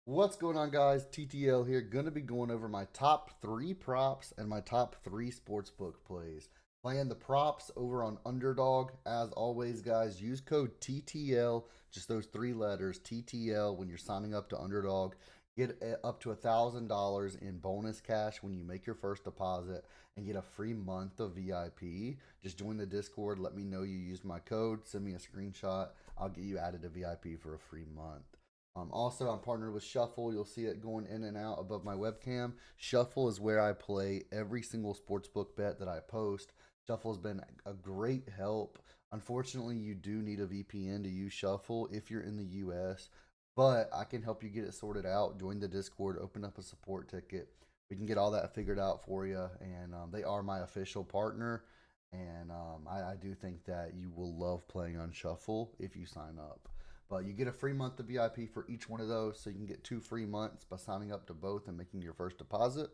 What's going on, guys? TTL here. Going to be going over my top three props and my top three sportsbook plays. Playing the props over on Underdog. As always, guys, use code TTL, just those three letters, TTL, when you're signing up to Underdog. Get up to $1,000 in bonus cash when you make your first deposit and get a free month of VIP. Just join the Discord. Let me know you used my code. Send me a screenshot. I'll get you added to VIP for a free month. Also, I'm partnered with Shuffle. You'll see it going in and out above my webcam. Shuffle is where I play every single sportsbook bet that I post. Shuffle has been a great help. Unfortunately, you do need a VPN to use Shuffle if you're in the US, but I can help you get it sorted out. Join the Discord, open up a support ticket. We can get all that figured out for you, and they are my official partner. And I do think that you will love playing on Shuffle if you sign up. But you get a free month of VIP for each one of those, so you can get 2 free months by signing up to both and making your first deposit.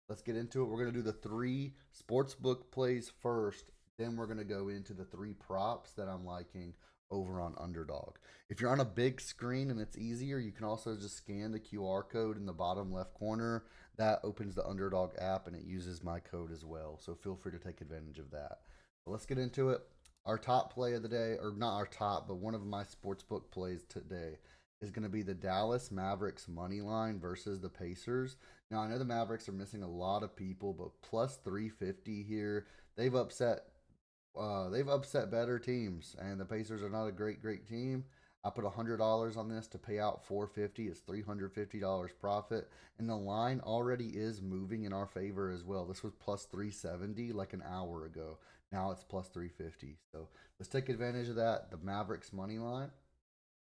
Let's get into it. We're going to do the three sportsbook plays first, then we're going to go into the three props that I'm liking over on Underdog. If you're on a big screen and it's easier, you can also just scan the QR code in the bottom left corner. That opens the Underdog app and it uses my code as well. So feel free to take advantage of that. But let's get into it. Our top play of the day, or not our top, but one of my sportsbook plays today is going to be the Dallas Mavericks money line versus the Pacers. Now I know the Mavericks are missing a lot of people, but plus 350 here. They've upset they've upset better teams, and the Pacers are not a great team. I put $100 on this to pay out 450. It's $350 profit, and the line already is moving in our favor as well. This was plus 370 like an hour ago. Now it's plus 350. So let's take advantage of that. The Mavericks money line.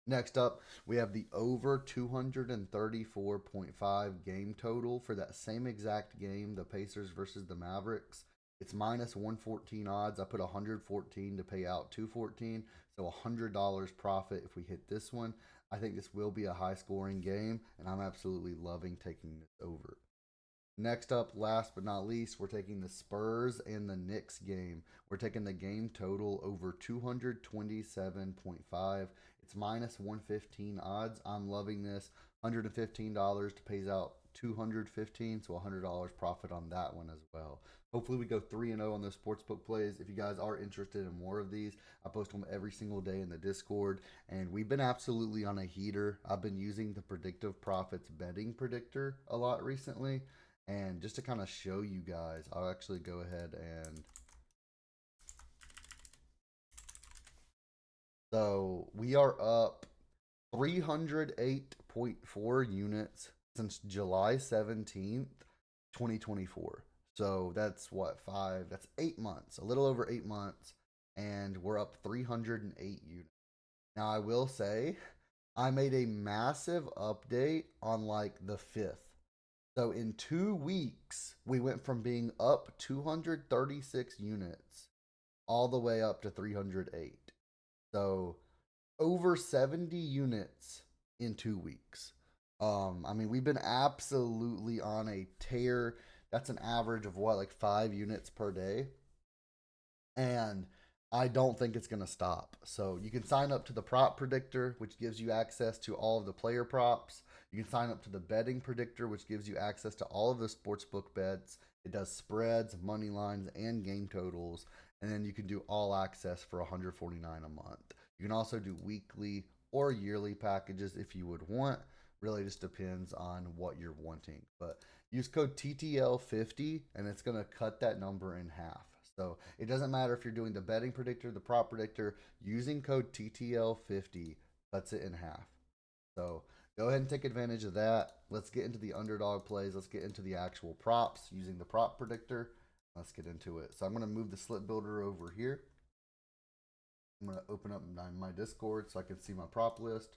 Next up, we have the over 234.5 game total for that same exact game, the Pacers versus the Mavericks. It's minus 114 odds. I put 114 to pay out 214, so $100 profit if we hit this one. I think this will be a high scoring game, and I'm absolutely loving taking this over. Next up, last but not least, we're taking the Spurs and the Knicks game. We're taking the game total over 227.5. It's minus 115 odds. I'm loving this. $115 to pays out 215, so $100 profit on that one as well. Hopefully we go 3-0 on those sportsbook plays. If you guys are interested in more of these, I post them every single day in the Discord, and we've been absolutely on a heater. I've been using the predictive profits betting predictor a lot recently. And just to kind of show you guys, I'll actually go ahead and so we are up 308.4 units since July 17th, 2024. So that's what, that's 8 months, a little over 8 months, and we're up 308 units. Now, I will say, I made a massive update on like the 5th. So in 2 weeks, we went from being up 236 units all the way up to 308. So over 70 units in 2 weeks. I mean, we've been absolutely on a tear. That's an average of what, like 5 units per day. And I don't think it's going to stop. So you can sign up to the Prop Predictor, which gives you access to all of the player props. You can sign up to the Betting Predictor, which gives you access to all of the sportsbook bets. It does spreads, money lines, and game totals. And then you can do all access for $149 a month. You can also do weekly or yearly packages if you would want. Really just depends on what you're wanting. But use code TTL50 and it's going to cut that number in half. So it doesn't matter if you're doing the betting predictor, the prop predictor, using code TTL50 cuts it in half. So go ahead and take advantage of that. Let's get into the underdog plays. Let's get into the actual props using the prop predictor. Let's get into it. So I'm going to move the slip builder over here. I'm going to open up my Discord so I can see my prop list.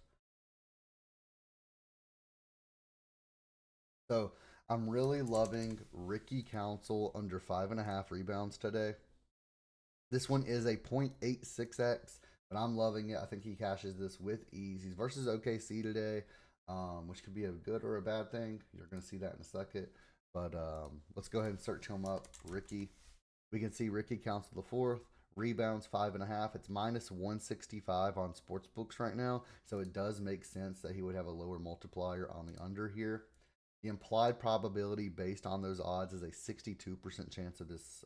So I'm really loving Ricky Council under 5.5 rebounds today. This one is a 0.86x, but I'm loving it. I think he cashes this with ease. He's versus OKC today, which could be a good or a bad thing. You're going to see that in a second. But let's go ahead and search him up. Ricky. We can see Ricky Council the fourth, Rebounds 5.5. It's minus 165 on sports books right now, so it does make sense that he would have a lower multiplier on the under here. The implied probability based on those odds is a 62% chance of this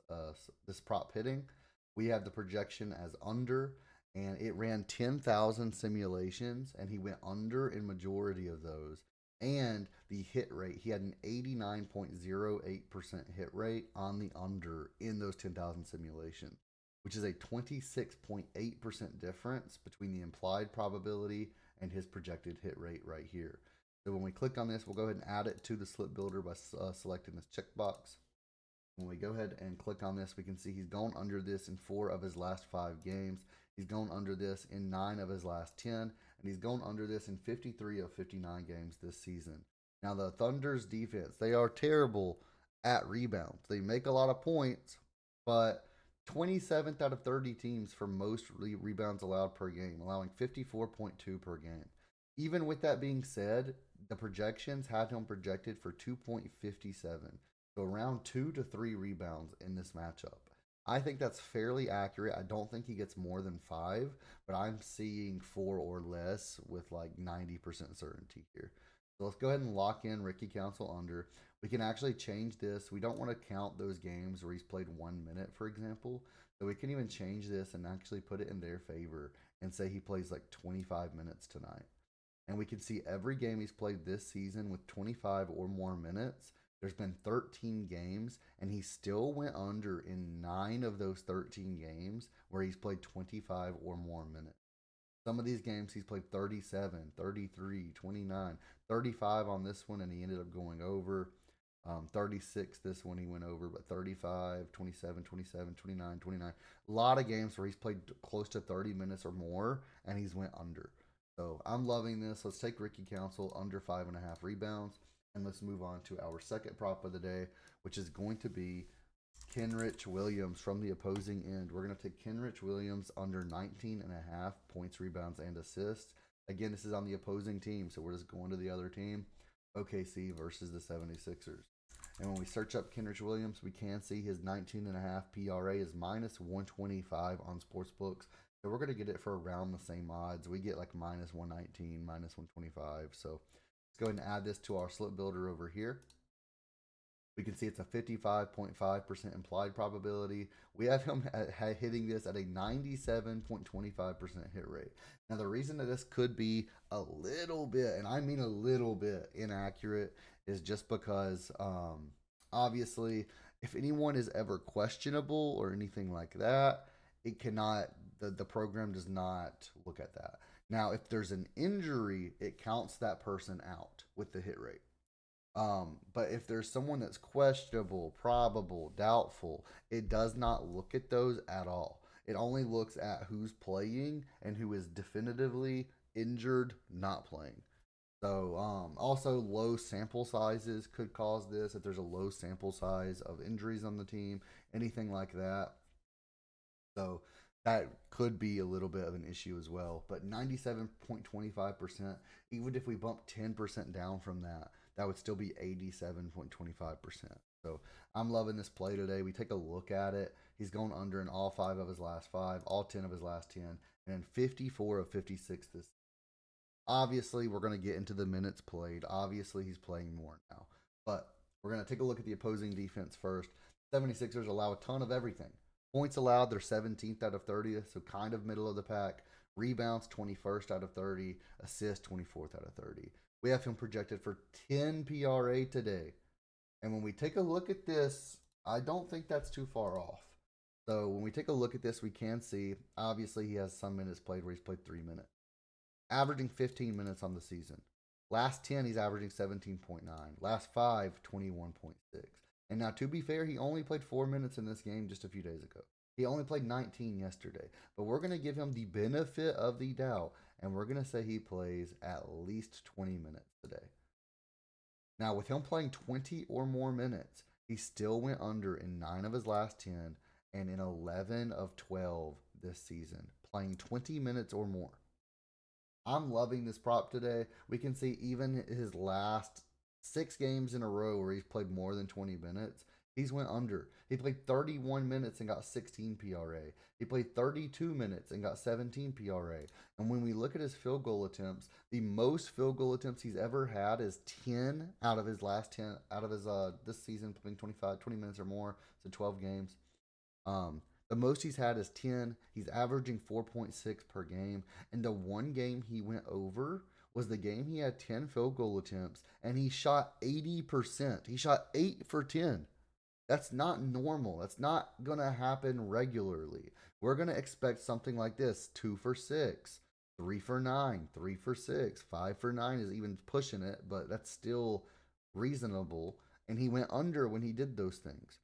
prop hitting. We have the projection as under, and it ran 10,000 simulations, and he went under in majority of those. And the hit rate, he had an 89.08% hit rate on the under in those 10,000 simulations, which is a 26.8% difference between the implied probability and his projected hit rate right here. So when we click on this, we'll go ahead and add it to the slip builder by selecting this checkbox. When we go ahead and click on this, we can see he's gone under this in 4 of his last 5 games. He's gone under this in 9 of his last 10, and he's gone under this in 53 of 59 games this season. Now, the Thunder's defense, they are terrible at rebounds. They make a lot of points, but 27th out of 30 teams for most rebounds allowed per game, allowing 54.2 per game. Even with that being said, the projections had him projected for 2.57. So around 2 to 3 rebounds in this matchup. I think that's fairly accurate. I don't think he gets more than 5, but I'm seeing 4 or less with like 90% certainty here. So let's go ahead and lock in Ricky Council under. We can actually change this. We don't want to count those games where he's played 1 minute, for example. So we can even change this and actually put it in their favor and say he plays like 25 minutes tonight. And we can see every game he's played this season with 25 or more minutes. There's been 13 games, and he still went under in 9 of those 13 games where he's played 25 or more minutes. Some of these games he's played 37, 33, 29, 35 on this one, and he ended up going over. 36 this one he went over, but 35, 27, 27, 29, 29. A lot of games where he's played close to 30 minutes or more, and he's went under. So I'm loving this. Let's take Ricky Council under 5.5 rebounds. And let's move on to our second prop of the day, which is going to be Kenrich Williams from the opposing end. We're going to take Kenrich Williams under 19.5 points, rebounds, and assists. Again, this is on the opposing team, so we're just going to the other team, OKC versus the 76ers. And when we search up Kenrich Williams, we can see his 19.5 PRA is minus 125 on sportsbooks. So we're going to get it for around the same odds. We get like minus 119, minus 125. So let's go ahead and add this to our slip builder over here. We can see it's a 55.5% implied probability. We have him hitting this at a 97.25% hit rate. Now, the reason that this could be a little bit, and I mean a little bit, inaccurate is just because, obviously, if anyone is ever questionable or anything like that, it cannot, the program does not look at that. Now, if there's an injury, it counts that person out with the hit rate. But if there's someone that's questionable, probable, doubtful, it does not look at those at all. It only looks at who's playing and who is definitively injured, not playing. So, also low sample sizes could cause this. If there's a low sample size of injuries on the team, anything like that. So that could be a little bit of an issue as well. But 97.25%, even if we bump 10% down from that, that would still be 87.25%. So I'm loving this play today. We take a look at it. He's going under in all 5 of his last 5, all 10 of his last 10, and then 54 of 56 this. Obviously, we're going to get into the minutes played. Obviously, he's playing more now. But we're going to take a look at the opposing defense first. 76ers allow a ton of everything. Points allowed, they're 17th out of 30th, so kind of middle of the pack. Rebounds, 21st out of 30. Assists, 24th out of 30. We have him projected for 10 PRA today. And when we take a look at this, I don't think that's too far off. So when we take a look at this, we can see, obviously, he has some minutes played where he's played 3 minutes. Averaging 15 minutes on the season. Last 10, he's averaging 17.9. Last 5, 21.6. And now, to be fair, he only played 4 minutes in this game just a few days ago. He only played 19 yesterday. But we're going to give him the benefit of the doubt, and we're going to say he plays at least 20 minutes today. Now, with him playing 20 or more minutes, he still went under in 9 of his last 10 and in 11 of 12 this season, playing 20 minutes or more. I'm loving this prop today. We can see even his last 6 games in a row where he's played more than 20 minutes, He's went under. He played 31 minutes and got 16 PRA. He played 32 minutes and got 17 PRA. And when we look at his field goal attempts, the most field goal attempts he's ever had is 10 out of his last 10 out of his this season playing 20 minutes or more, so 12 games. Um, the most he's had is 10. He's averaging 4.6 per game. And the one game he went over was the game he had 10 field goal attempts and he shot 80%. He shot 8 for 10. That's not normal. That's not going to happen regularly. We're going to expect something like this: 2 for 6, 3 for 9, 3 for 6, 5 for 9 is even pushing it, but that's still reasonable. And he went under when he did those things.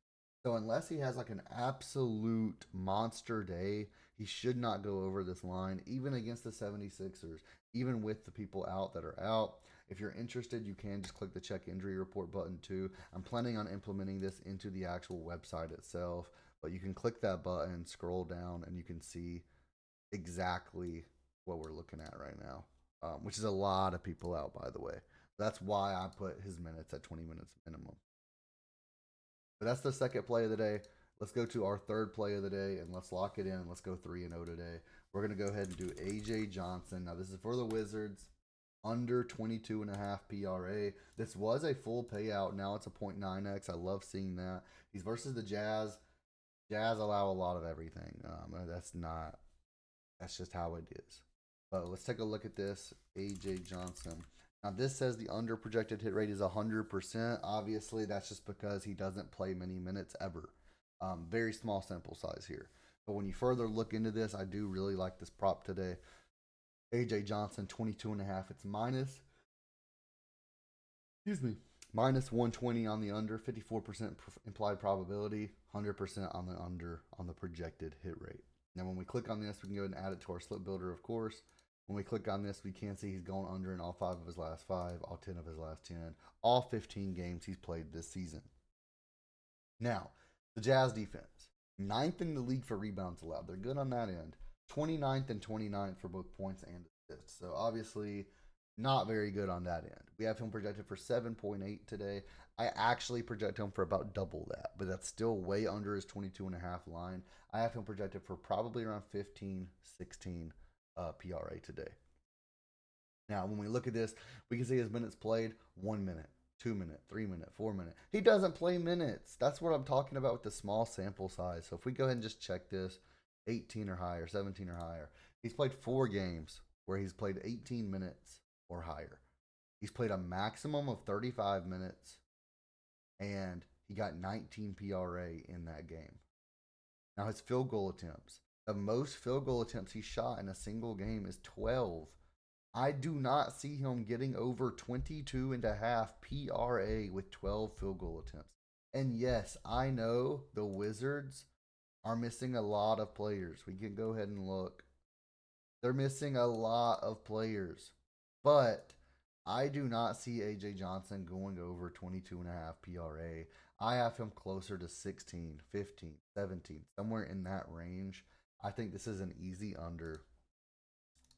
So unless he has like an absolute monster day, he should not go over this line, even against the 76ers, even with the people out that are out. If you're interested, you can just click the check injury report button too. I'm planning on implementing this into the actual website itself, but you can click that button, scroll down, and you can see exactly what we're looking at right now, which is a lot of people out, by the way. That's why I put his minutes at 20 minutes minimum. But that's the second play of the day. Let's go to our third play of the day and let's lock it in. Let's go 3-0 today. We're going to go ahead and do AJ Johnson. Now, this is for the Wizards, under 22.5 PRA. This was a full payout. Now it's a 0.9x. I love seeing that. He's versus the Jazz. Jazz allow a lot of everything. That's just how it is. But let's take a look at this. AJ Johnson. Now, this says the under projected hit rate is 100%. Obviously, that's just because he doesn't play many minutes ever. Very small sample size here. But when you further look into this, I do really like this prop today. AJ Johnson, 22.5. It's minus 120 on the under, 54% implied probability, 100% on the under on the projected hit rate. Now, when we click on this, we can go ahead and add it to our slip builder, of course. When we click on this, we can see he's going under in all 5 of his last 5, all 10 of his last 10, all 15 games he's played this season. Now, the Jazz defense, 9th in the league for rebounds allowed. They're good on that end. 29th and 29th for both points and assists. So obviously not very good on that end. We have him projected for 7.8 today. I actually project him for about double that, but that's still way under his 22.5 line. I have him projected for probably around 15, 16 PRA today. Now, when we look at this, we can see his minutes played: 1 minute, 2 minute, 3 minute, 4 minute. He doesn't play minutes. That's what I'm talking about with the small sample size. So if we go ahead and just check this, 18 or higher, 17 or higher. He's played 4 games where he's played 18 minutes or higher. He's played a maximum of 35 minutes and he got 19 PRA in that game. Now, his field goal attempts. The most field goal attempts he shot in a single game is 12. I do not see him getting over 22.5 PRA with 12 field goal attempts. And yes, I know the Wizards are missing a lot of players. We can go ahead and look. They're missing a lot of players. But I do not see AJ Johnson going over 22.5 PRA. I have him closer to 16, 15, 17, somewhere in that range. I think this is an easy under.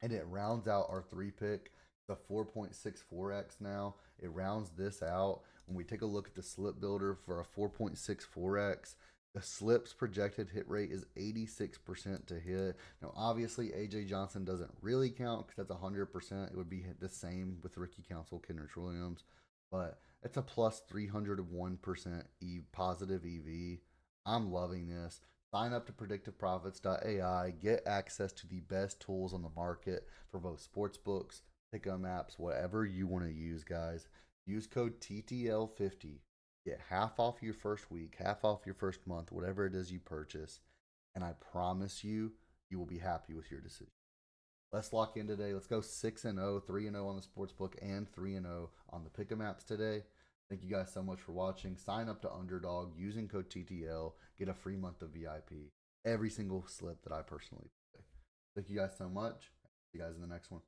And it rounds out our 3 pick, the 4.64x now. It rounds this out. When we take a look at the slip builder for a 4.64x, the slip's projected hit rate is 86% to hit. Now, obviously, AJ Johnson doesn't really count because that's 100%. It would be the same with rookie counsel Kenrich Williams, but it's a plus 301% positive EV. I'm loving this. Sign up to predictiveprofits.ai. Get access to the best tools on the market for both sportsbooks, pick'em apps, whatever you want to use, guys. Use code TTL50. Get half off your first week, half off your first month, whatever it is you purchase. And I promise you, you will be happy with your decision. Let's lock in today. Let's go 6-0, 3-0 on the sportsbook, and 3-0 on the pick'em apps today. Thank you guys so much for watching. Sign up to Underdog using code TTL. Get a free month of VIP. Every single slip that I personally play. Thank you guys so much. See you guys in the next one.